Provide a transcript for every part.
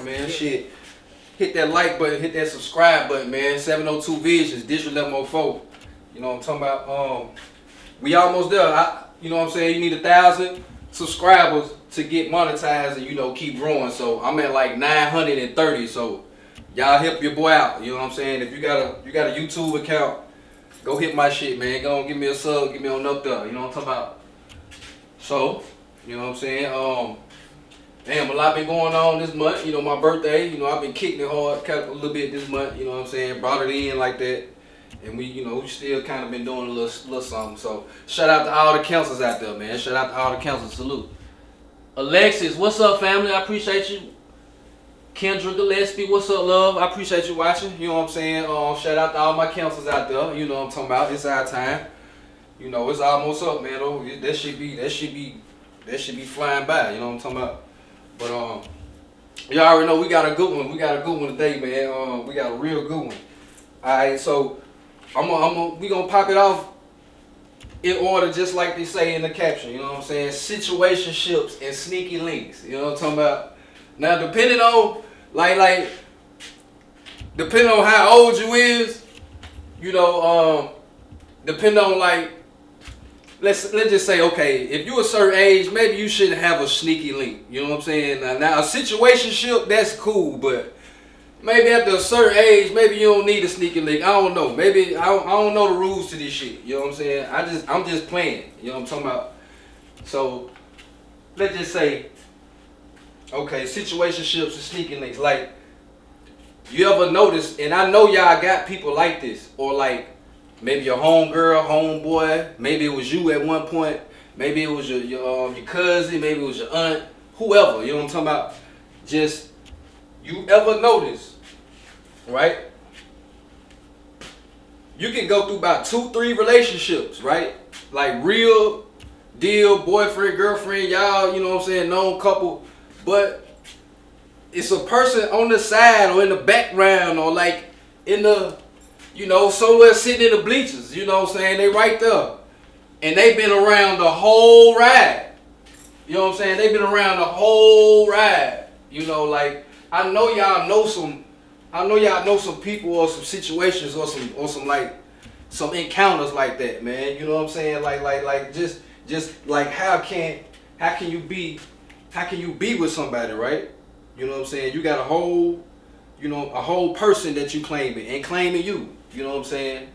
man. Shit. Hit that like button, hit that subscribe button, man. 702 Visions, District 1104. You know what I'm talking about? We almost there. You know what I'm saying? You need 1,000 subscribers to get monetized and, you know, keep growing. So I'm at like 930. So y'all help your boy out. You know what I'm saying? If you got a YouTube account, go hit my shit, man. Go on, give me a sub, give me on up there. You know what I'm talking about? So, you know what I'm saying? Damn, a lot been going on this month. You know, my birthday. You know, I've been kicking it hard, kind of a little bit this month. You know what I'm saying? Brought it in like that, and we still kind of been doing a little something. So, shout out to all the counselors out there, man. Shout out to all the counselors. Salute. Alexis, what's up, family? I appreciate you. Kendra Gillespie, what's up, love? I appreciate you watching. You know what I'm saying? Shout out to all my counselors out there. You know what I'm talking about? It's our time. You know, it's almost up, man. Oh, that should be flying by. You know what I'm talking about? But y'all already know we got a good one. We got a good one today, man. We got a real good one. All right, so we gonna pop it off in order, just like they say in the caption. You know what I'm saying? Situationships and sneaky links. You know what I'm talking about? Now, depending on depending on how old you is, you know, depending on like. Let's just say, okay, if you're a certain age, maybe you shouldn't have a sneaky link. You know what I'm saying? Now a situationship, that's cool, but maybe after a certain age, maybe you don't need a sneaky link. I don't know. Maybe I don't know the rules to this shit. You know what I'm saying? I'm just playing. You know what I'm talking about? So let's just say, okay, situationships and sneaky links. Like, you ever notice? And I know y'all got people like this, or like. Maybe your homegirl, homeboy, maybe it was you at one point, maybe it was your cousin, maybe it was your aunt, whoever, you know what I'm talking about? Just, you ever notice, right? You can go through about 2-3 relationships, right? Like real deal, boyfriend, girlfriend, y'all, you know what I'm saying, known couple, but it's a person on the side or in the background or like in the, you know, somewhere sitting in the bleachers, you know what I'm saying? They right there. And they've been around the whole ride. You know what I'm saying? They've been around the whole ride. You know, like, I know y'all know some people or some situations or some encounters like that, man. You know what I'm saying? Like just like how can you be with somebody, right? You know what I'm saying? You got a whole person that you claiming and claiming you. You know what I'm saying?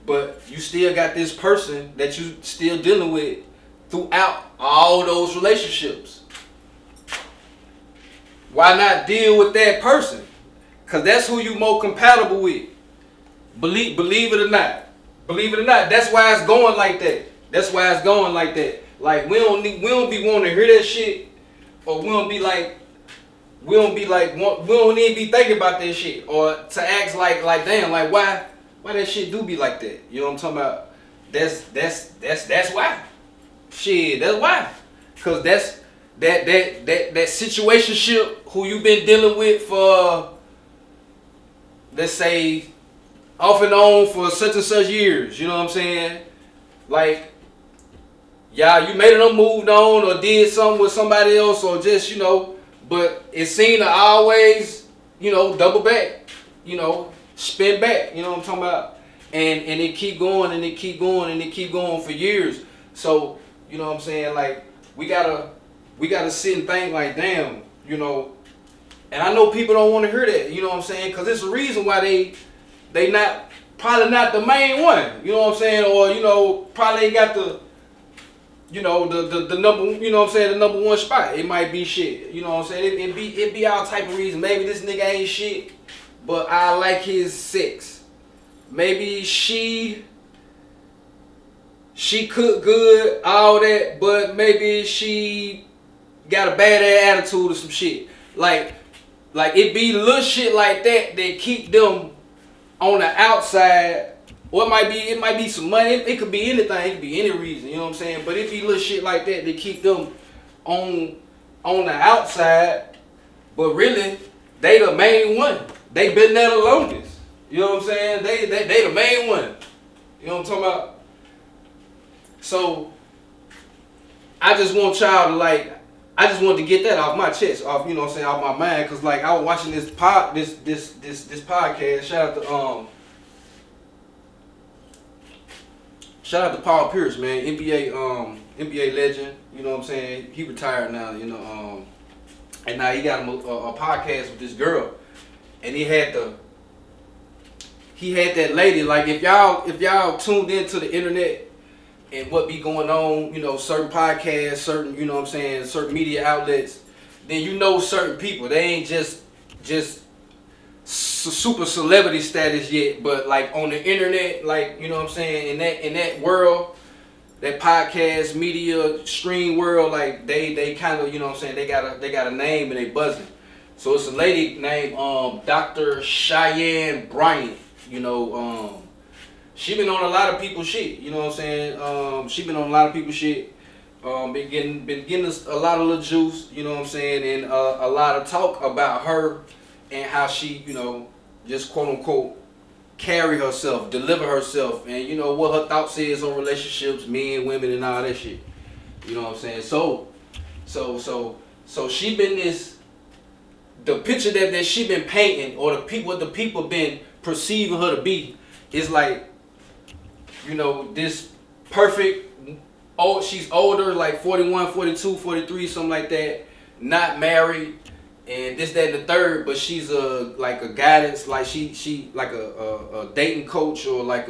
But you still got this person that you still dealing with throughout all those relationships. Why not deal with that person? Because that's who you more compatible with. Believe it or not. Believe it or not. That's why it's going like that. That's why it's going like that. Like, we don't be wanting to hear that shit, or we don't even be thinking about that shit, or to ask like damn, like why that shit do be like that? You know what I'm talking about? That's why. Shit, that's why. Cause that's that situationship who you been dealing with for, let's say, off and on for such and such years. You know what I'm saying? Like, y'all, you made them moved on or did something with somebody else, or just, you know. But it seemed to always, you know, double back, you know, spin back, you know what I'm talking about? And it keep going and it keep going and it keep going for years. So, you know what I'm saying? Like, we gotta sit and think like, damn, you know. And I know people don't want to hear that, you know what I'm saying? Because it's a reason why they probably not the main one, you know what I'm saying? Or, you know, probably ain't got the, you know, the number, you know what I'm saying, the number one spot. It might be shit. You know what I'm saying? It be all type of reason. Maybe this nigga ain't shit, but I like his sex. Maybe she cook good, all that, but maybe she got a bad ass attitude or some shit. Like it be little shit like that keep them on the outside. Or it might be some money. It could be anything. It could be any reason. You know what I'm saying? But it be little shit like that keep them on the outside. But really, they the main one. They been there the longest. You know what I'm saying? They the main one. You know what I'm talking about? So I just want y'all to I just wanted to get that off my chest, off, you know what I'm saying, off my mind, cause like I was watching this podcast. Shout out to Paul Pierce, man, NBA legend. You know what I'm saying? He retired now, you know. And now he got a podcast with this girl, and he had that lady. Like if y'all tuned into the internet and what be going on, you know, certain podcasts, certain, you know what I'm saying, certain media outlets, then you know certain people. They ain't just super celebrity status yet, but like on the internet, like, you know what I'm saying, in that world, that podcast media stream world, like they kind of, you know what I'm saying, they got a name and they buzzing. So it's a lady named Dr. Cheyenne Bryant, you know. She been on a lot of people's shit, you know what I'm saying? She been on a lot of people's shit. Been getting us a lot of little juice, you know what I'm saying, and a lot of talk about her and how she, you know, just quote unquote carry herself, deliver herself, and you know what her thoughts is on relationships, men, women, and all that shit. You know what I'm saying? So she been the picture that she been painting, or what the people been perceiving her to be, is like, you know, this perfect, she's older, like 41, 42, 43, something like that, not married, and this, that, and the third, but she's like a guidance, like she like a dating coach, or like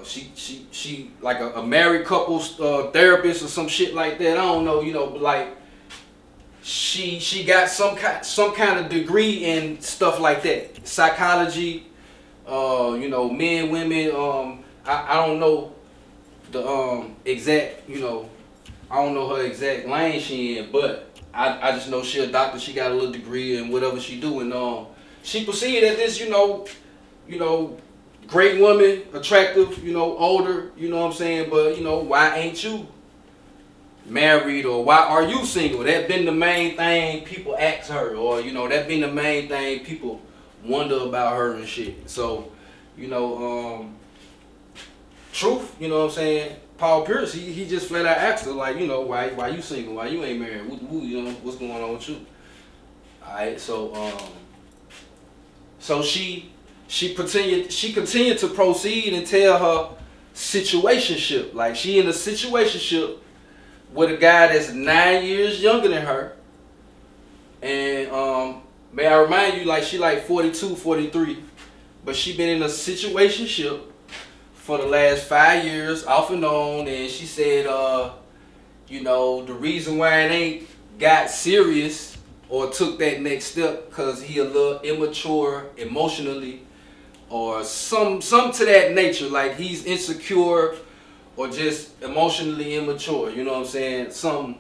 she like a married couples therapist or some shit like that. I don't know, you know, but like she got some kind of degree in stuff like that, psychology. You know, men, women, I don't know the exact, you know, I don't know her exact lane she in, but I just know she a doctor. She got a little degree in whatever she doing. She perceived as this, you know, great woman, attractive, you know, older, you know what I'm saying, but you know, why ain't you married, or why are you single? That been the main thing people ask her, or you know, that been the main thing people wonder about her and shit. So, you know, truth, you know what I'm saying, Paul Pierce, he just flat out asked her, like, you know, why you single? Why you ain't married? You know, what's going on with you? Alright, so she continued to proceed and tell her situationship. Like, she in a situationship with a guy that's 9 years younger than her. And may I remind you, like, she like 42, 43, but she been in a situationship for the last 5 years, off and on, and she said, you know, the reason why it ain't got serious or took that next step, cause he a little immature emotionally, or some to that nature, like he's insecure or just emotionally immature, you know what I'm saying? Some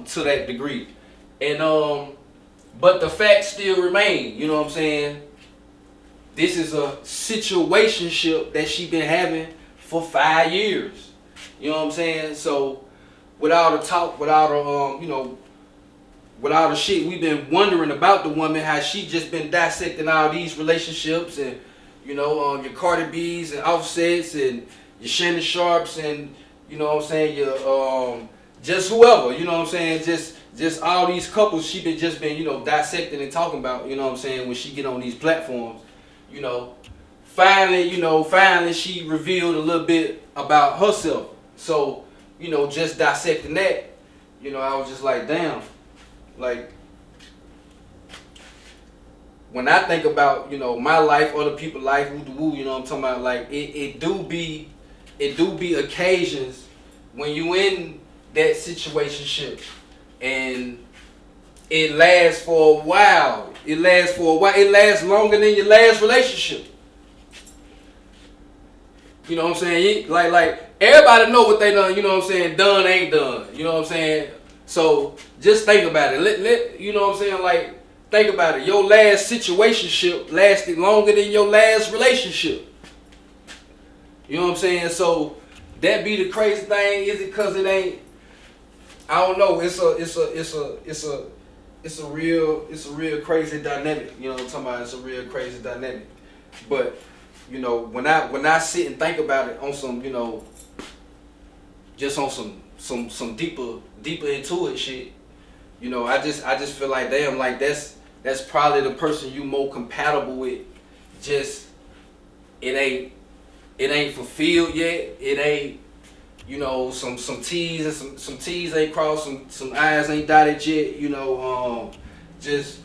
to that degree. And but the facts still remain, you know what I'm saying? This is a situationship that she been having for 5 years. You know what I'm saying? So with all the talk, with all the you know, with all the shit we've been wondering about the woman, how she just been dissecting all these relationships, and you know, your Cardi B's and Offsets and your Shannon Sharps, and you know what I'm saying, your just whoever, you know what I'm saying, just all these couples she been you know, dissecting and talking about, you know what I'm saying, when she get on these platforms. You know, finally she revealed a little bit about herself. So, you know, just dissecting that, you know, I was just like, damn. Like, when I think about, you know, my life, other people's life, you know what I'm talking about, like, it do be occasions when you in that situationship and it lasts for a while. It lasts longer than your last relationship. You know what I'm saying? Like everybody know what they done, you know what I'm saying, done ain't done. You know what I'm saying? So just think about it. Let you know what I'm saying, like, think about it. Your last situationship lasted longer than your last relationship. You know what I'm saying? So that be the crazy thing. Is it cause it ain't, I don't know, it's a real crazy dynamic. You know what I'm talking about? It's a real crazy dynamic. But, you know, when I sit and think about it on some, you know, just on some deeper into it shit. You know, I just feel like damn, like that's probably the person you more compatible with. Just it ain't fulfilled yet. It ain't, you know, some T's and some T's ain't crossed, some I's ain't dotted yet. You know, just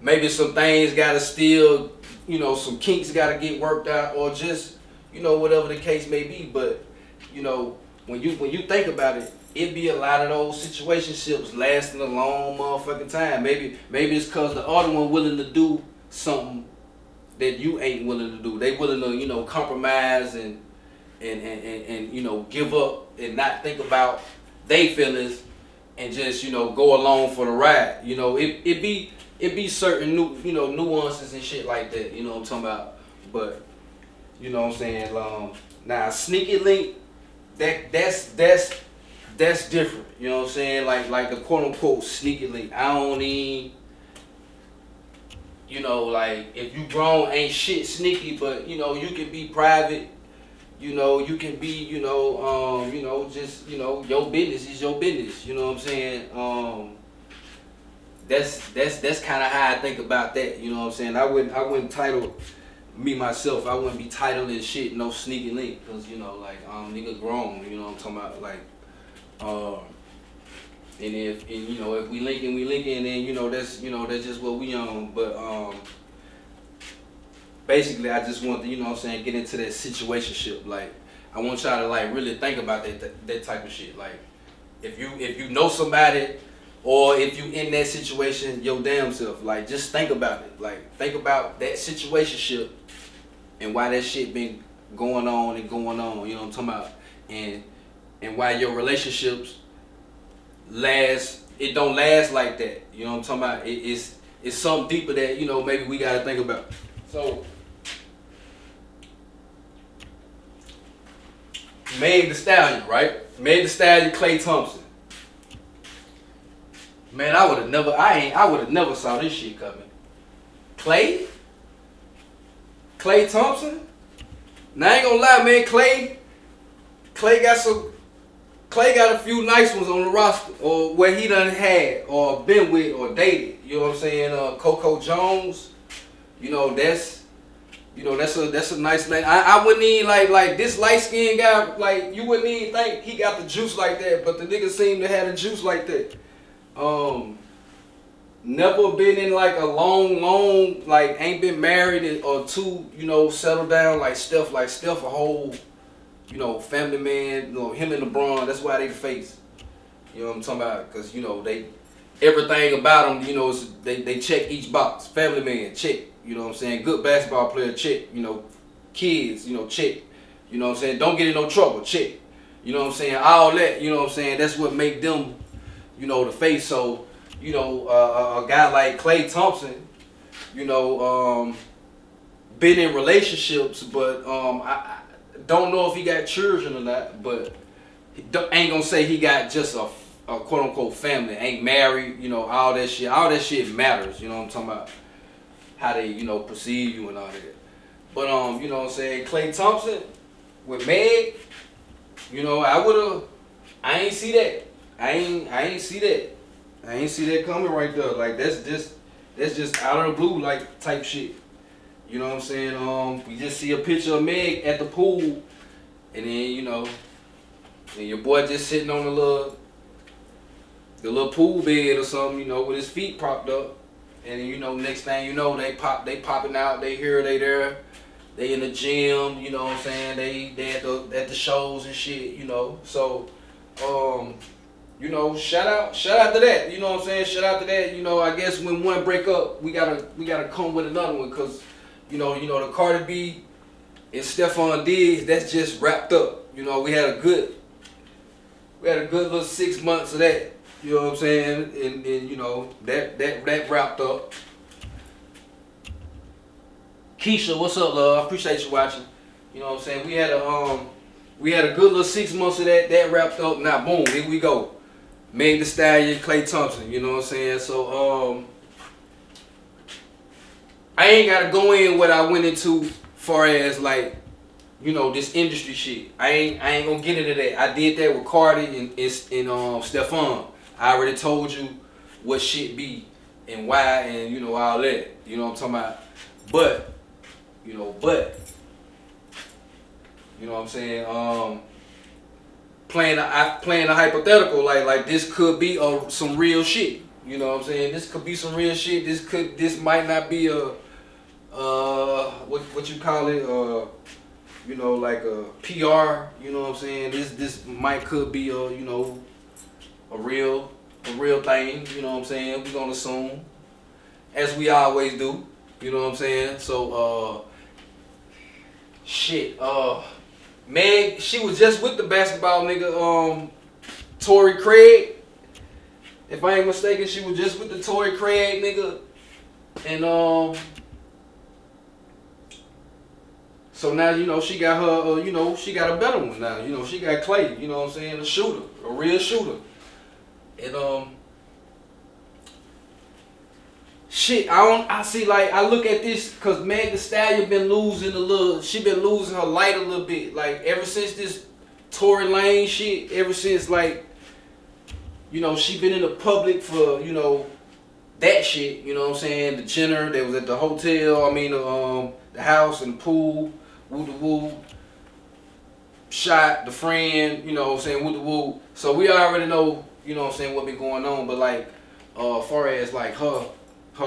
maybe some things gotta still, you know, some kinks gotta get worked out, or just, you know, whatever the case may be. But you know, when you think about it, it be a lot of those situationships lasting a long motherfucking time. Maybe it's cause the other one willing to do something that you ain't willing to do. They willing to, you know, compromise and you know, give up and not think about they feelings and just, you know, go along for the ride. You know, it be certain nuances and shit like that. You know what I'm talking about? But you know what I'm saying? Now sneaky link, that's different. You know what I'm saying? Like the quote unquote sneaky link. I don't even, you know, like if you grown, ain't shit sneaky, but you know, you can be private. You know, you can be, you know, just, you know, your business is your business. You know what I'm saying? That's kind of how I think about that. You know what I'm saying? I wouldn't title me myself. I wouldn't be titling shit no sneaky link, cause you know, like nigga grown. You know what I'm talking about? Like, and you know, if we linking, then you know that's just what we on. But basically, I just want to, you know what I'm saying, get into that situationship. Like, I want y'all to like really think about that type of shit. Like, if you know somebody, or if you in that situation, your damn self, like just think about it. Like, think about that situationship and why that shit been going on. You know what I'm talking about? And why your relationships it don't last like that. You know what I'm talking about? It's something deeper that, you know, maybe we gotta think about. So Meg the Stalion, right? Meg the Stallion, Klay Thompson. Man, I would have never saw this shit coming. Klay Thompson? Now I ain't gonna lie, man. Klay got a few nice ones on the roster, or where he done had, or been with, or dated. You know what I'm saying? Coco Jones. You know, that's a nice name. I wouldn't even like this light skinned guy. Like, you wouldn't even think he got the juice like that, but the nigga seemed to have the juice like that. Never been in like a long, like ain't been married or two, you know, settled down like Steph. Like Steph, a whole, you know, family man. You know, him and LeBron. That's why they the face. You know what I'm talking about? Cause you know everything about them. You know, they check each box. Family man, check. You know what I'm saying? Good basketball player, check. You know, kids, you know, check. You know what I'm saying? Don't get in no trouble, check. You know what I'm saying? All that, you know what I'm saying? That's what make them, you know, the face. So, you know, a guy like Klay Thompson, you know, been in relationships, but I don't know if he got children or not, but ain't gonna say he got just a quote unquote family, ain't married, you know, all that shit matters, you know what I'm talking about? How they, you know, perceive you and all that. But you know what I'm saying, Klay Thompson with Meg, you know, I ain't see that. I ain't see that. I ain't see that coming right there. Like that's just out of the blue like type shit. You know what I'm saying? We just see a picture of Meg at the pool, and then you know, and your boy just sitting on the little pool bed or something, you know, with his feet propped up. And then, you know, next thing you know, they popping out, they here, they there, they in the gym, you know what I'm saying? They at the shows and shit, you know. So, you know, shout out to that, you know what I'm saying? Shout out to that, you know. I guess when one break up, we gotta come with another one, cause you know the Cardi B and Stephon Diggs, that's just wrapped up. You know, we had a good little 6 months of that. You know what I'm saying? And you know, that wrapped up. Keisha, what's up, love? I appreciate you watching. You know what I'm saying? We had a good little 6 months of that wrapped up. Now boom, here we go. Meg the Stallion, Klay Thompson, you know what I'm saying? So I ain't gotta go in what I went into far as like, this industry shit. I ain't gonna get into that. I did that with Cardi and Stefan. I already told you what shit be and why and all that. You know what I'm talking about? But you know what I'm saying? Playing a hypothetical like this could be some real shit. You know what I'm saying? This could be some real shit. This might not be a what you call it, like a PR, you know what I'm saying? This could be a real thing, you know what I'm saying? We're gonna assume, as we always do, you know what I'm saying? So Meg, she was just with the basketball nigga, Torrey Craig. If I ain't mistaken, she was just with the Torrey Craig nigga. And so now, she got her, she got a better one now. She got Klay, you know what I'm saying? A shooter, a real shooter. And I look at this because Meg Thee Stallion been losing she been losing her light a little bit. Like ever since this Tory Lane shit, ever since she been in the public for, that shit, you know what I'm saying? The Jenner that was at the hotel, the house and the pool, woo the woo, shot the friend, you know what I'm saying, woo the woo. So we already know, you know what I'm saying, what been going on, but far as her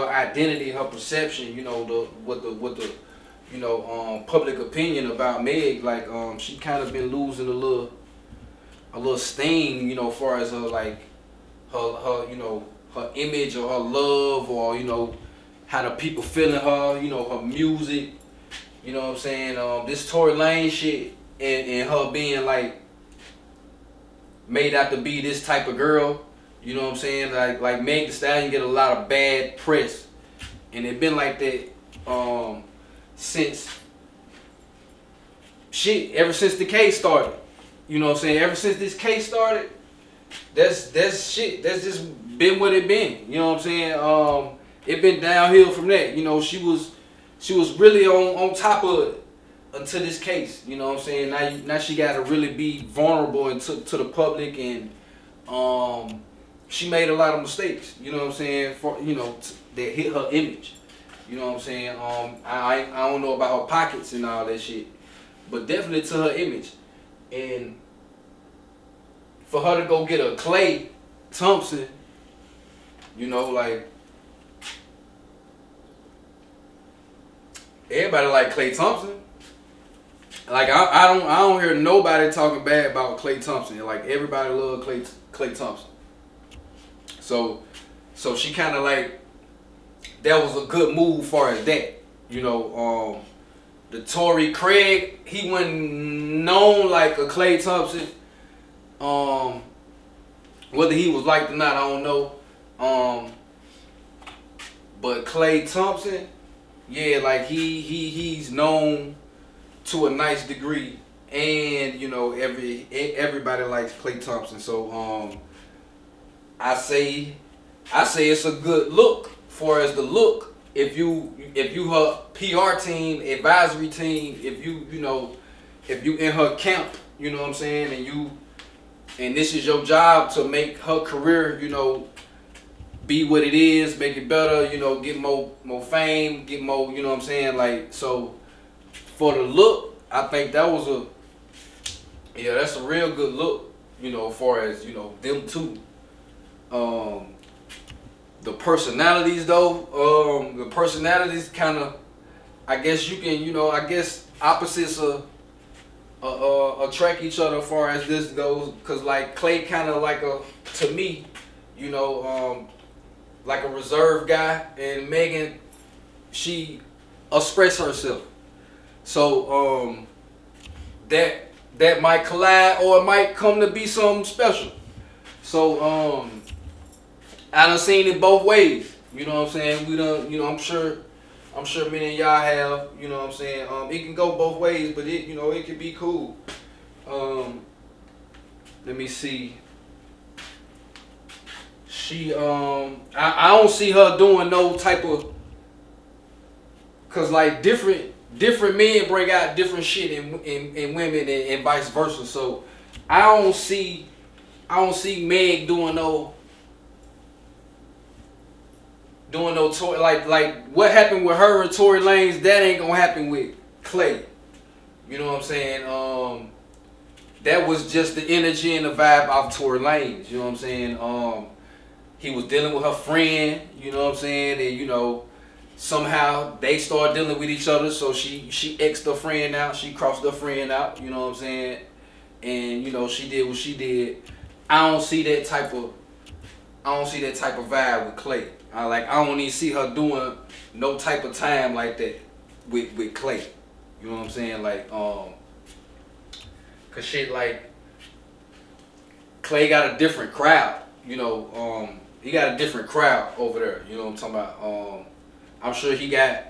identity, her perception, what the public opinion about Meg, she kind of been losing a little steam, far as her her image or her love or how the people feeling her, her music, you know what I'm saying. This Tory Lane shit and her being made out to be this type of girl. You know what I'm saying? Like Meg Thee Stallion get a lot of bad press. And it been like that since ever since the case started. You know what I'm saying? Ever since this case started, that's just been what it been. You know what I'm saying? It been downhill from that. She was really on top of it until this case. You know what I'm saying? Now she gotta really be vulnerable and to the public, and she made a lot of mistakes, you know what I'm saying, that hit her image. You know what I'm saying? I don't know about her pockets and all that shit, but definitely to her image. And for her to go get a Klay Thompson, everybody like Klay Thompson. I don't hear nobody talking bad about Klay Thompson. Everybody love Klay Thompson. So she kind of that was a good move far as that. The Torrey Craig, he wasn't known like a Klay Thompson. Whether he was liked or not, I don't know. But Klay Thompson, yeah, he's known to a nice degree, and everybody likes Klay Thompson. So I say it's a good look. For as the look, if you her PR team, advisory team, if you in her camp, you know what I'm saying, and this is your job to make her career, be what it is, make it better, get more fame, get more, you know what I'm saying, so for the look, I think that was that's a real good look, as far as, them two. The personalities though, the personalities kind of, I guess you can, I guess opposites attract each other as far as this goes, cause Klay kind of to me, like a reserved guy, and Megan, she express herself. So that might collide or it might come to be something special. So I done seen it both ways. You know what I'm saying? We done, I'm sure many of y'all have, you know what I'm saying? It can go both ways, but it can be cool. Let me see. She I don't see her doing no type of, cause different different men bring out different shit in women and vice versa. So I don't see Meg doing no Tory, like what happened with her and Tory Lanez, that ain't gonna happen with Klay. You know what I'm saying? That was just the energy and the vibe of Tory Lanez. You know what I'm saying? He was dealing with her friend. You know what I'm saying? And you know, somehow they started dealing with each other. So she X'd her friend out. She crossed her friend out. You know what I'm saying? And you know, she did what she did. I don't see that type of vibe with Klay. I don't even see her doing no type of time like that with Klay. You know what I'm saying? Like, cause shit like Klay got a different crowd. You know, he got a different crowd over there. You know what I'm talking about? I'm sure he got,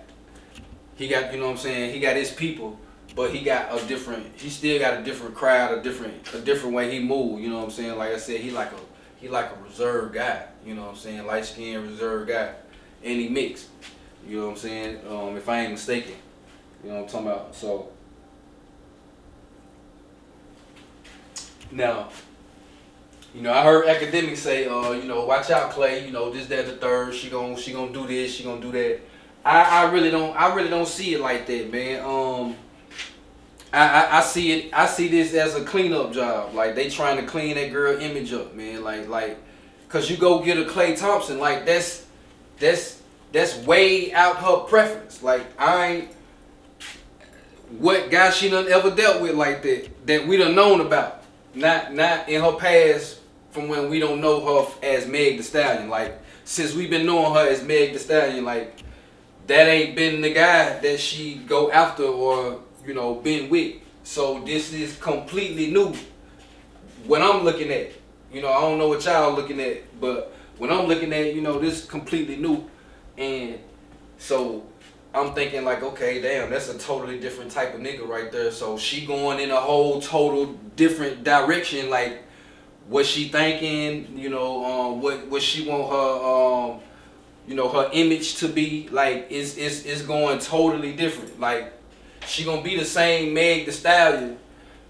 you know what I'm saying? He got his people, but he still got a different crowd, a different way he move. You know what I'm saying? Like I said, he like a reserved guy. You know what I'm saying? Light skinned reserved guy, and he mixed. You know what I'm saying? If I ain't mistaken. You know what I'm talking about? So now, you know, I heard academics say, you know, watch out, Klay. You know, this, that, the third. She gonna do this. She gonna do that. I really don't see it like that, man. I see this as a cleanup job. Like they trying to clean that girl image up, man. Like, cause you go get a Klay Thompson, like that's way out her preference. Like I ain't what guy she done ever dealt with like that we done known about. Not in her past from when we don't know her as Meg Thee Stallion. Like since we've been knowing her as Meg Thee Stallion, like that ain't been the guy that she go after or, you know, been with. So this is completely new. When I'm looking at, you know, I don't know what y'all looking at, but when I'm looking at, you know, this is completely new. And so I'm thinking like, okay, damn, that's a totally different type of nigga right there. So she going in a whole total different direction. Like what she thinking, you know, what she want her, you know, her image to be. Like it's going totally different. Like she gonna be the same Meg Thee Stallion,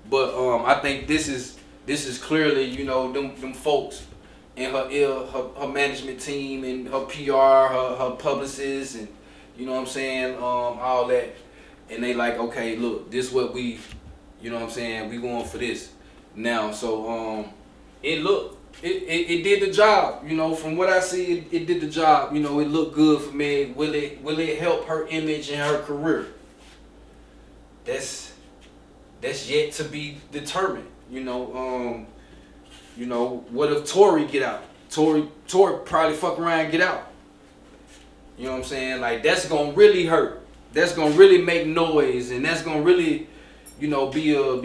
but I think this is clearly, you know, them folks and her management team and her PR, her publicists, and you know what I'm saying, all that, and they like, okay, look, this what we, you know what I'm saying, we going for this now. So it did the job, you know, from what I see, it did the job. You know, it looked good for Meg. Will it help her image and her career? That's yet to be determined. You know, what if Tory get out? Tory probably fuck around and get out. You know what I'm saying? Like that's gonna really hurt. That's gonna really make noise, and that's gonna really, you know, be a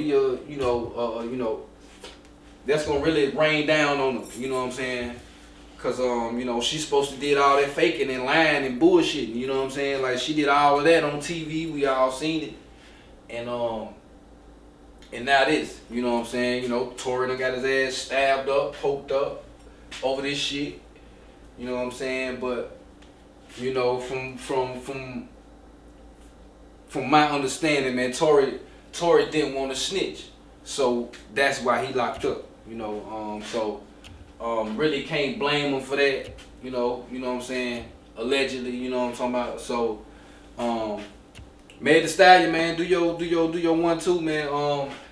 that's gonna really rain down on them. You know what I'm saying? Cause you know, she's supposed to did all that faking and lying and bullshitting. You know what I'm saying? Like she did all of that on TV. We all seen it. And now this, you know what I'm saying? You know, Tory done got his ass stabbed up, poked up over this shit. You know what I'm saying? But you know, from my understanding, man, Tory didn't want to snitch, so that's why he locked up. You know, really can't blame him for that. You know what I'm saying? Allegedly, you know what I'm talking about. So, Meg Thee Stallion, man, do your 1-2, man.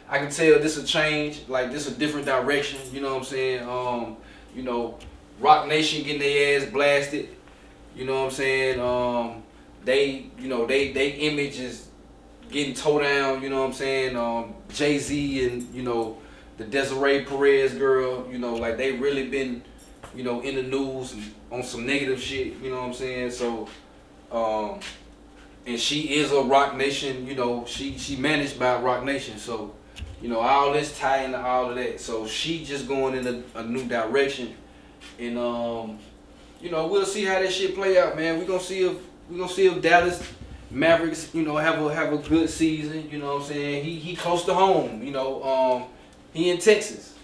I can tell this a change, like this a different direction. You know what I'm saying? You know, Rock Nation getting their ass blasted. You know what I'm saying? They image is getting towed down. You know what I'm saying? Jay-Z and, you know, the Desiree Perez girl, you know, like they really been, you know, in the news and on some negative shit. You know what I'm saying? So, and she is a Rock Nation. You know, she managed by Rock Nation. So, you know, all this tie into all of that. So she just going in a new direction, and you know, we'll see how that shit play out, man. We're gonna see if Dallas Mavericks, you know, have a good season. You know what I'm saying? He close to home. You know, he in Texas.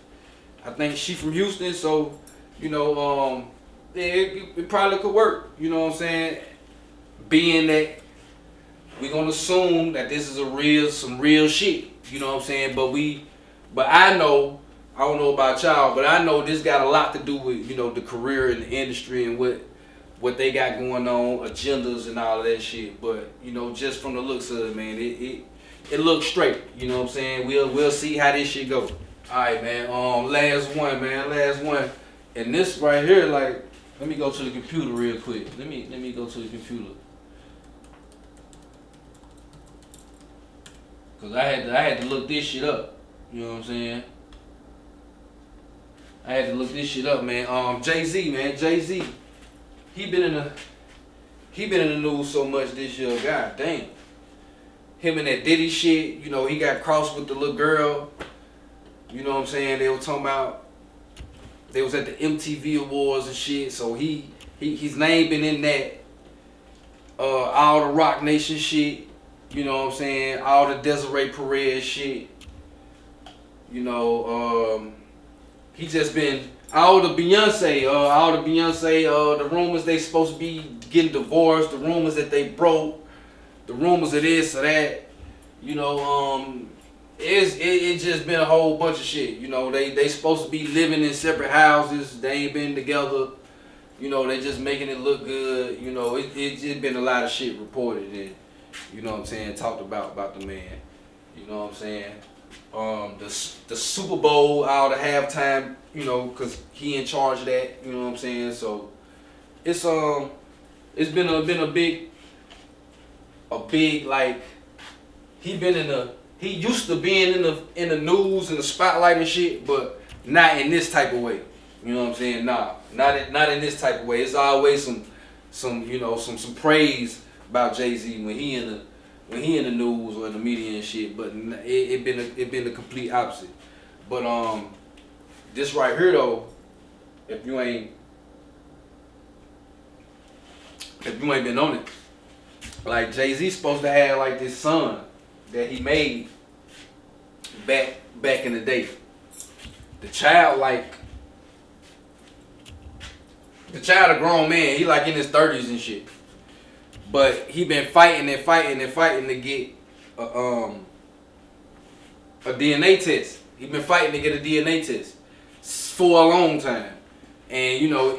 I think she from Houston, so you know, yeah, it probably could work. You know what I'm saying? Being that we gonna assume that this is some real shit. You know what I'm saying? But I know, I don't know about y'all, but I know this got a lot to do with, you know, the career in the industry and what they got going on, agendas and all of that shit. But, you know, just from the looks of it, man, it looks straight. You know what I'm saying? We'll see how this shit go. Alright, man. Last one, man. Last one. And this right here, like, let me go to the computer real quick. Let me go to the computer. Cause I had to look this shit up. You know what I'm saying? I had to look this shit up, man. Jay-Z, man. Jay-Z. He been in the news so much this year. God damn. Him and that Diddy shit, you know, he got crossed with the little girl. You know what I'm saying? They were talking about, they was at the MTV Awards and shit. So his name been in that. All the Rock Nation shit. You know what I'm saying? All the Desiree Perez shit. You know, he just been all the Beyonce, the rumors they supposed to be getting divorced, the rumors that they broke, the rumors of this or that. You know, it's just been a whole bunch of shit. You know, they supposed to be living in separate houses. They ain't been together. You know, they just making it look good. You know, it's been a lot of shit reported and, you know what I'm saying, talked about the man. You know what I'm saying? The Super Bowl, all the halftime, you know, cause he in charge of that. You know what I'm saying? So it's been a big like he used to being in the news and the spotlight and shit, but not in this type of way. You know what I'm saying? Nah, not in this type of way. It's always some you know some praise about Jay-Z when he in the news or in the media and shit, but it been the complete opposite. But this right here though, if you ain't been on it, like Jay-Z supposed to have like this son that he made back in the day. The child a grown man. He like in his 30s and shit. But he been fighting to get a DNA test. He been fighting to get a DNA test for a long time. And you know,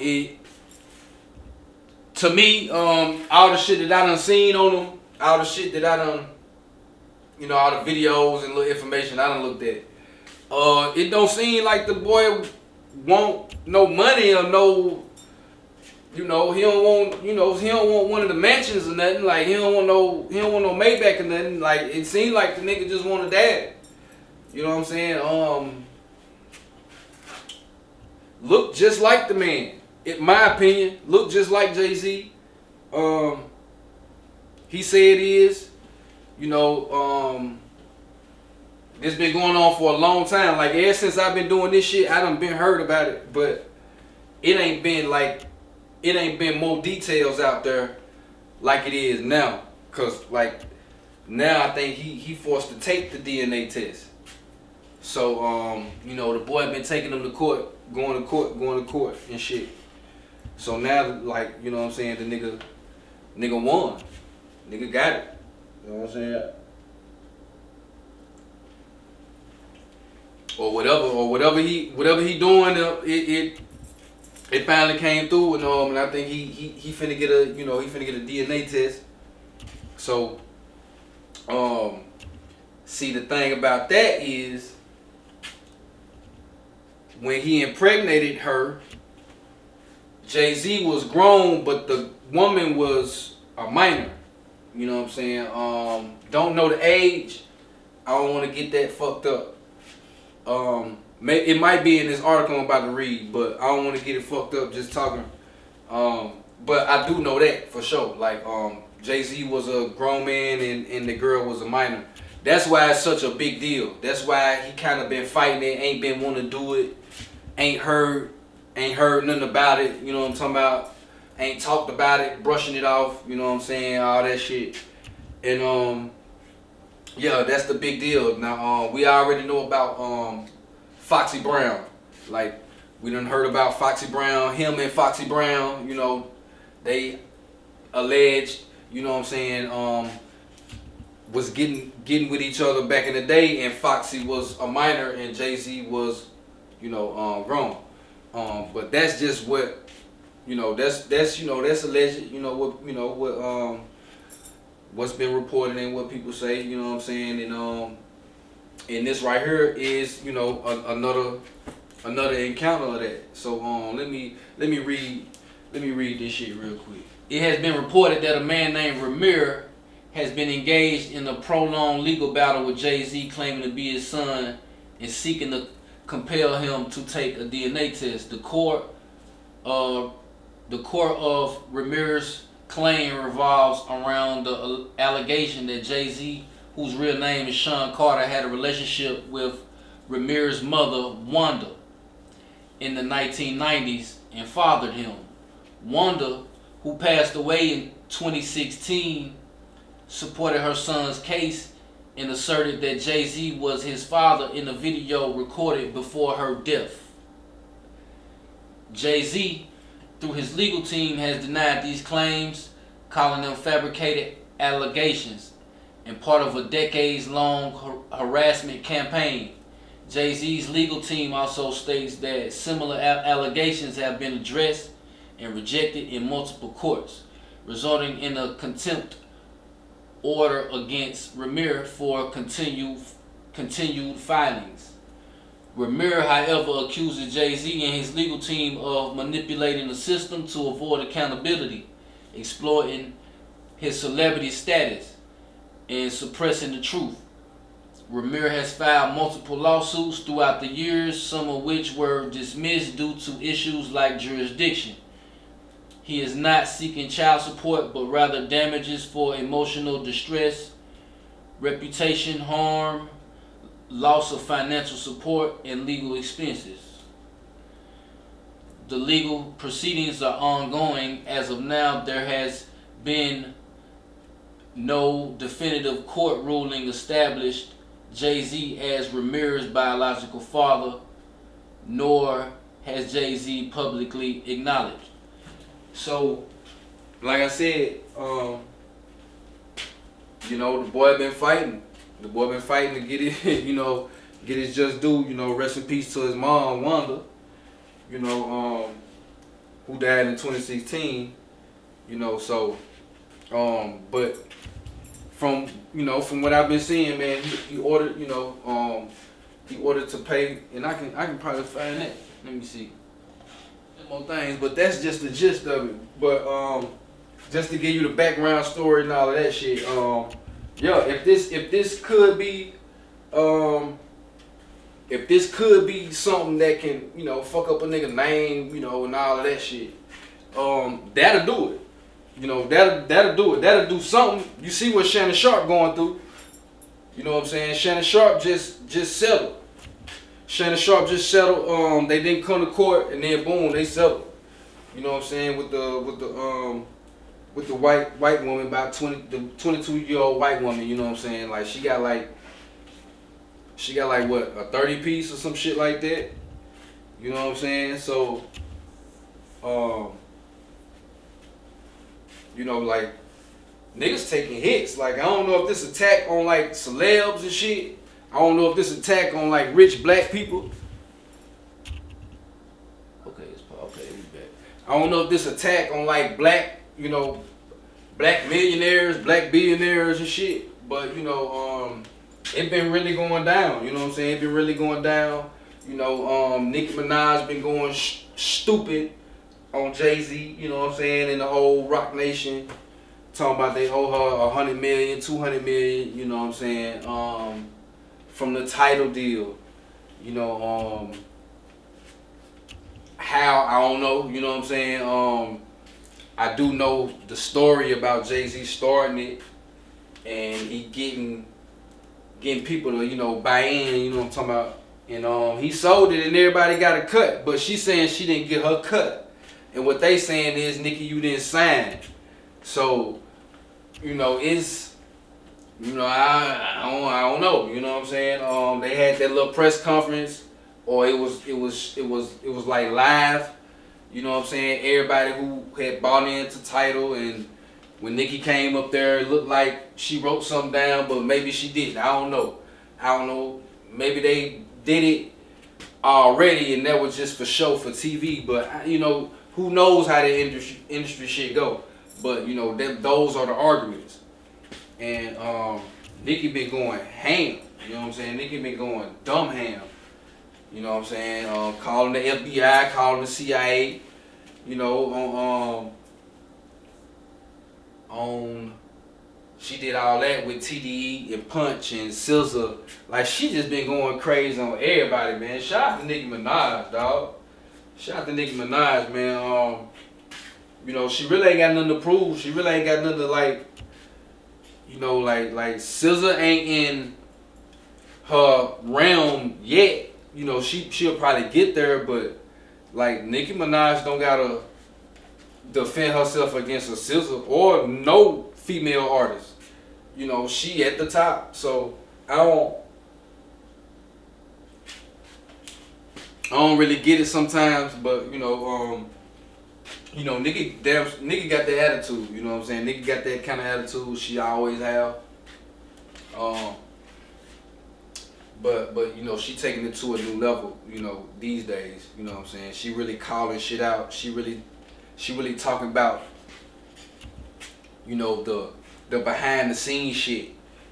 to me, all the shit that I done seen on him, all the shit that I done, you know, all the videos and little information I done looked at, it don't seem like the boy want no money or no. You know, he don't want one of the mansions or nothing. Like he don't want no Maybach or nothing. Like it seemed like the nigga just want a dad. You know what I'm saying? Look just like the man. In my opinion, look just like Jay-Z. He said it is. You know, it's been going on for a long time. Like ever since I've been doing this shit, I done been heard about it, but it ain't been more details out there like it is now. Cause like now I think he forced to take the DNA test. So you know, the boy been taking him to court, going to court and shit. So now like, you know what I'm saying, the nigga won. Nigga got it. You know what I'm saying? Or whatever he doing, it finally came through with him, and I think he finna get a DNA test. So, see, the thing about that is when he impregnated her, Jay-Z was grown, but the woman was a minor. You know what I'm saying? Don't know the age. I don't want to get that fucked up. It might be in this article I'm about to read, but I don't want to get it fucked up just talking. But I do know that for sure. Like, Jay-Z was a grown man and the girl was a minor. That's why it's such a big deal. That's why he kind of been fighting it, ain't been wanting to do it, ain't heard nothing about it. You know what I'm talking about? Ain't talked about it, brushing it off. You know what I'm saying? All that shit. And yeah, that's the big deal. Now we already know about Foxy Brown. Like, we done heard about Foxy Brown, him and Foxy Brown, you know, they alleged, you know what I'm saying, was getting with each other back in the day, and Foxy was a minor and Jay-Z was, grown. But that's just what, that's alleged. What's been reported and what people say. You know what I'm saying? And this right here is, another encounter of that. So let me read this shit real quick. It has been reported that a man named Ramir has been engaged in a prolonged legal battle with Jay-Z, claiming to be his son and seeking to compel him to take a DNA test. The core of Ramir's claim revolves around the allegation that Jay-Z, whose real name is Sean Carter, had a relationship with Ramir's mother, Wanda, in the 1990s and fathered him. Wanda, who passed away in 2016, supported her son's case and asserted that Jay-Z was his father in a video recorded before her death. Jay-Z, through his legal team, has denied these claims, calling them fabricated allegations and part of a decades-long harassment campaign. Jay-Z's legal team also states that similar allegations have been addressed and rejected in multiple courts, resulting in a contempt order against Ramir for continued filings. Ramir, however, accuses Jay-Z and his legal team of manipulating the system to avoid accountability, exploiting his celebrity status, and suppressing the truth. Ramir has filed multiple lawsuits throughout the years, some of which were dismissed due to issues like jurisdiction. He is not seeking child support, but rather damages for emotional distress, reputation harm, loss of financial support, and legal expenses. The legal proceedings are ongoing. As of now, there has been no definitive court ruling established Jay-Z as Ramir's biological father, nor has Jay-Z publicly acknowledged. So, like I said, the boy been fighting. The boy been fighting to get it, get his just due. Rest in peace to his mom, Wanda. Who died in 2016. But from what I've been seeing, man, he ordered, he ordered to pay, and I can probably find that. Let me see. More things, but that's just the gist of it. But just to give you the background story and all of that shit. If this could be something that can fuck up a nigga name, and all of that shit, that'll do it. That'll do it. That'll do something. You see what Shannon Sharp going through. You know what I'm saying? Shannon Sharp just settled. Shannon Sharp just settled. They didn't come to court, and then boom, they settled. You know what I'm saying? With the white woman, about the 22-year-old white woman. You know what I'm saying? Like she got like what, a 30 piece or some shit like that. You know what I'm saying? So, like niggas taking hits. Like I don't know if this attack on like celebs and shit. I don't know if this attack on like rich black people. Okay, we back. I don't know if this attack on like black millionaires, black billionaires and shit. But it been really going down. You know what I'm saying? It been really going down. Nicki Minaj been going stupid on Jay-Z. You know what I'm saying? And the whole Rock Nation talking about they owe her $100 million, $200 million. You know what I'm saying? From the title deal, how, I don't know, you know what I'm saying? I do know the story about Jay-Z starting it and he getting people to, buy in, you know what I'm talking about? And he sold it and everybody got a cut, but she's saying she didn't get her cut. And what they saying is, Nicki, you didn't sign. So, it's, I don't know. You know what I'm saying? They had that little press conference, or it was like live. You know what I'm saying? Everybody who had bought into Tidal and When Nicki came up there, it looked like she wrote something down, but maybe she didn't. I don't know. Maybe they did it already, and that was just for show for TV. But you know, who knows how the industry shit go? But you know, those are the arguments. And Nicki been going ham. You know what I'm saying? Nicki been going dumb ham. You know what I'm saying? Calling the FBI, calling the CIA. You know, on she did all that with TDE and Punch and SZA. Like, she just been going crazy on everybody, man. Shout out to Nicki Minaj, dog. Shout out to Nicki Minaj, man. You know, she really ain't got nothing to prove. She really ain't got nothing to, like, you know, like SZA ain't in her realm yet. You know, she'll probably get there, but like Nicki Minaj don't gotta defend herself against a SZA or no female artist. You know, she at the top. So I don't really get it sometimes, but you know, Nicki got the attitude. You know what I'm saying? Nicki got that kind of attitude. She always have. But you know, she taking it to a new level, you know, these days. You know what I'm saying? She really calling shit out. She really talking about, you know, the behind the scenes shit.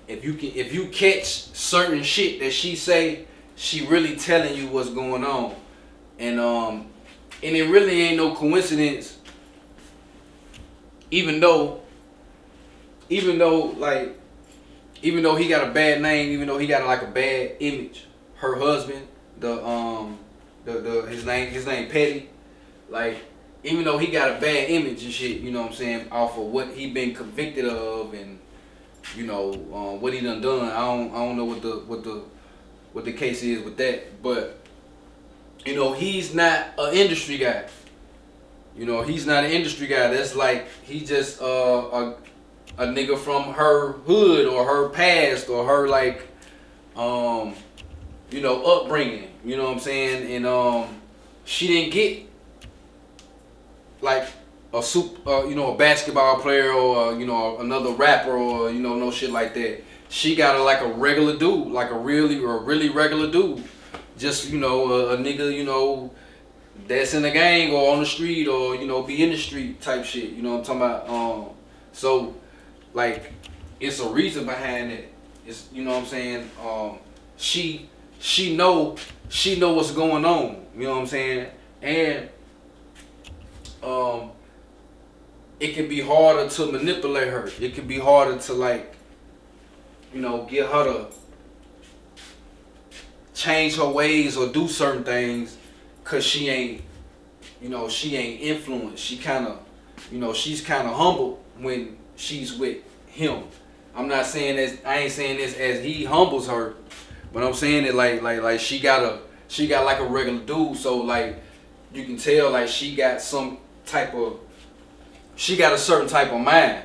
If you catch certain shit that she say, she really telling you what's going on. And it really ain't no coincidence, even though he got a bad name, even though he got like a bad image, her husband, his name Petty, like, even though he got a bad image and shit, you know what I'm saying, off of what he been convicted of and you know what he done. I don't know what the case is with that, but you know, he's not an industry guy. You know, he's not an industry guy. That's like, he just a nigga from her hood or her past or her like you know, upbringing. You know what I'm saying? And she didn't get like a basketball player or you know, another rapper or you know, no shit like that. She got like a regular dude, like a really regular dude. Just, you know, a nigga, you know, that's in the gang or on the street or, you know, be in the street type shit. You know what I'm talking about? So, like, it's a reason behind it. It's, you know what I'm saying? She know what's going on. You know what I'm saying? And it can be harder to manipulate her. It can be harder to, like, you know, get her to change her ways or do certain things, cause she ain't influenced. She kind of, you know, she's kind of humble when she's with him. I'm not saying this. I ain't saying this as he humbles her, but I'm saying it like she got like a regular dude. So like, you can tell like she got a certain type of mind.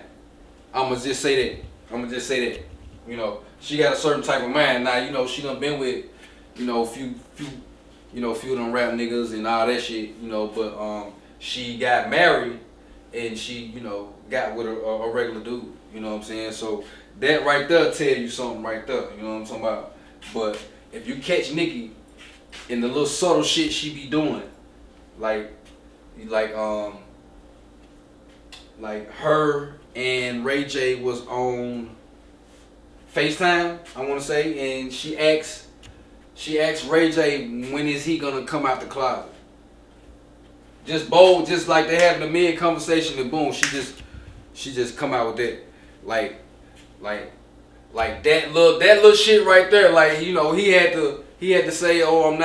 I'ma just say that. You know, she got a certain type of mind. Now, you know, she done been with, you know, a few of them rap niggas and all that shit, you know, but she got married and she, you know, got with a regular dude, you know what I'm saying? So that right there tell you something right there, you know what I'm talking about? But if you catch Nicki in the little subtle shit she be doing, like her and Ray J was on FaceTime, I want to say, and she asked Ray J, when is he gonna come out the closet? Just bold, just like they having a mid conversation, and boom, she just come out with that, like that little shit right there. Like, you know, he had to say, oh, I'm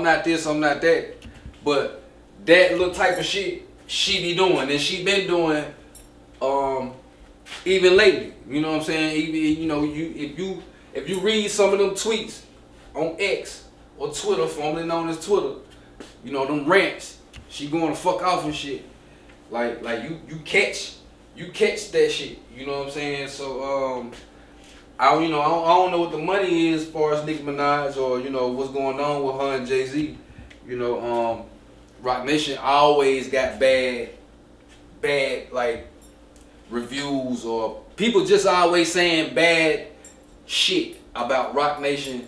not this, I'm not that, but that little type of shit she be doing, and she been doing, even lately. You know what I'm saying? Even, you know, if you read some of them tweets on X or Twitter, formerly known as Twitter, you know, them rants, she going to fuck off and shit. Like you catch that shit. You know what I'm saying? So I don't know what the money is as far as Nicki Minaj or, you know, what's going on with her and Jay-Z. You know, Roc Nation always got bad like reviews or people just always saying bad shit about Rock Nation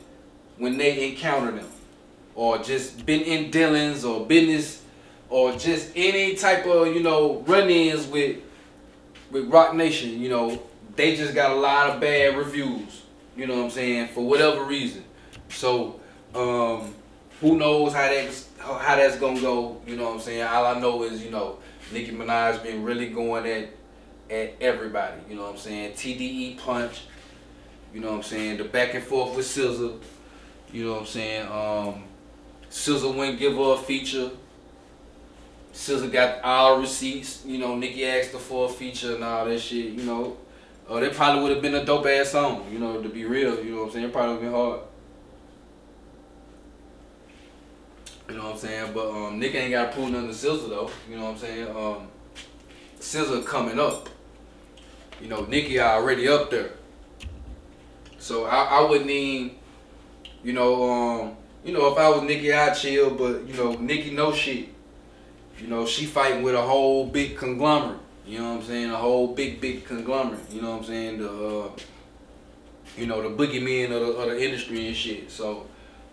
when they encounter them, or just been in dealings or business, or just any type of run-ins with Rock Nation. They just got a lot of bad reviews. You know what I'm saying, for whatever reason. So who knows how that's gonna go? You know what I'm saying. All I know is Nicki Minaj been really going at everybody. You know what I'm saying. TDE punch. You know what I'm saying. The back and forth with SZA. You know what I'm saying. SZA wouldn't give her a feature. SZA got all receipts. Nicki asked her for a feature and all that shit. That probably would have been a dope ass song. To be real. You know what I'm saying. It probably would have been hard. You know what I'm saying? But Nicki ain't got to prove nothing to SZA though. You know what I'm saying? SZA coming up. Nicki already up there. So I wouldn't even, if I was Nicki, I'd chill. But Nicki no shit. She fighting with a whole big conglomerate. You know what I'm saying? A whole big conglomerate. You know what I'm saying? The boogeymen of the industry and shit. So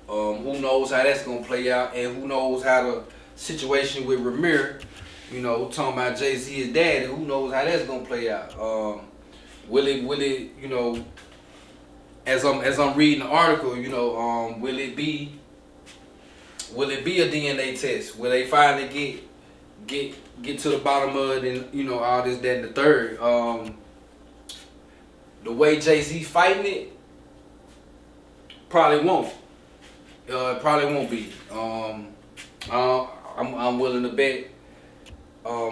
who knows how that's gonna play out, and who knows how the situation with Ramir, talking about Jay-Z's daddy, who knows how that's gonna play out. Will it, as I'm reading the article, will it be a DNA test? Will they finally get to the bottom of it and all this, that, and the third? The way Jay-Z fighting it, probably won't. It probably won't be. I'm willing to bet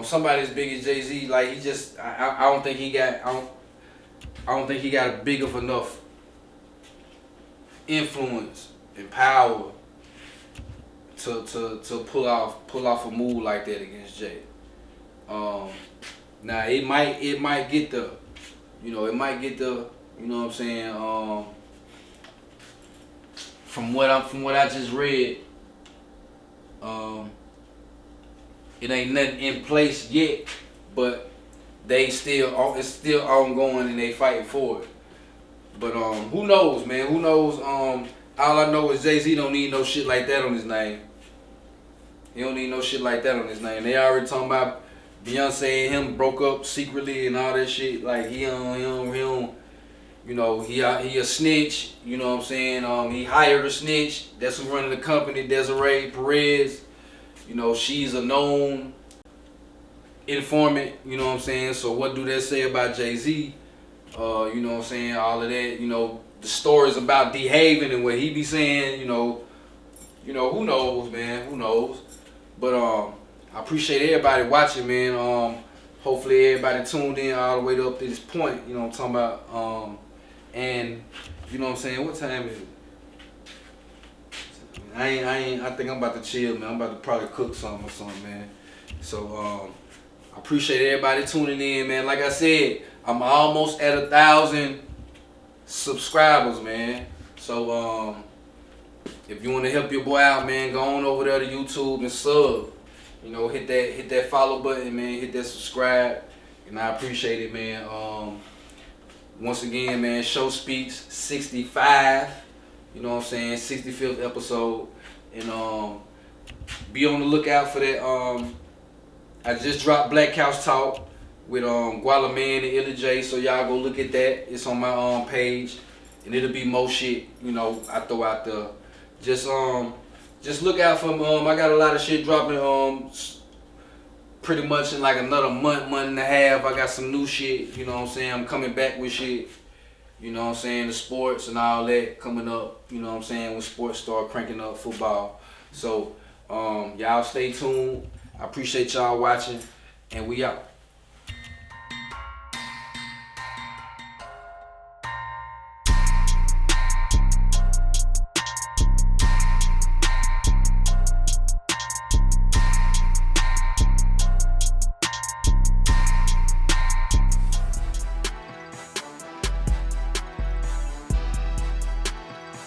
somebody as big as Jay-Z, like he just, I don't think he got a big of enough influence and power to pull off a move like that against Jay. Now it might get the, it might get the, you know what I'm saying. From what I just read, it ain't nothing in place yet, but it's still ongoing and they fighting for it. But who knows, man? Who knows? All I know is Jay-Z don't need no shit like that on his name. He don't need no shit like that on his name. They already talking about Beyonce and him broke up secretly and all that shit. Like he don't. He a snitch. You know what I'm saying? He hired a snitch. That's who's running the company, Desiree Perez. She's a known informant. You know what I'm saying? So what do that say about Jay-Z? You know what I'm saying? All of that. The stories about D-Haven and what he be saying. Who knows, man? Who knows? But I appreciate everybody watching, man. Hopefully everybody tuned in all the way up to this point. You know what I'm talking about? And you know what I'm saying? What time is it? I think I'm about to chill, man. I'm about to probably cook something or something, man. So I appreciate everybody tuning in, man. Like I said, I'm almost at 1,000 subscribers, man. So if you want to help your boy out, man, go on over there to YouTube and sub. Hit that follow button, man. Hit that subscribe, and I appreciate it, man. Once again, man, Show Speaks 65. You know what I'm saying? 65th episode, and be on the lookout for that. I just dropped Black Couch Talk with Guala Man and Illa J, so y'all go look at that. It's on my page, and it'll be more shit. I throw out there. Just look out for I got a lot of shit dropping pretty much in like another month and a half. I got some new shit, you know what I'm saying? I'm coming back with shit, you know what I'm saying? The sports and all that coming up, you know what I'm saying? When sports start cranking up, football. So y'all stay tuned. I appreciate y'all watching, and we out.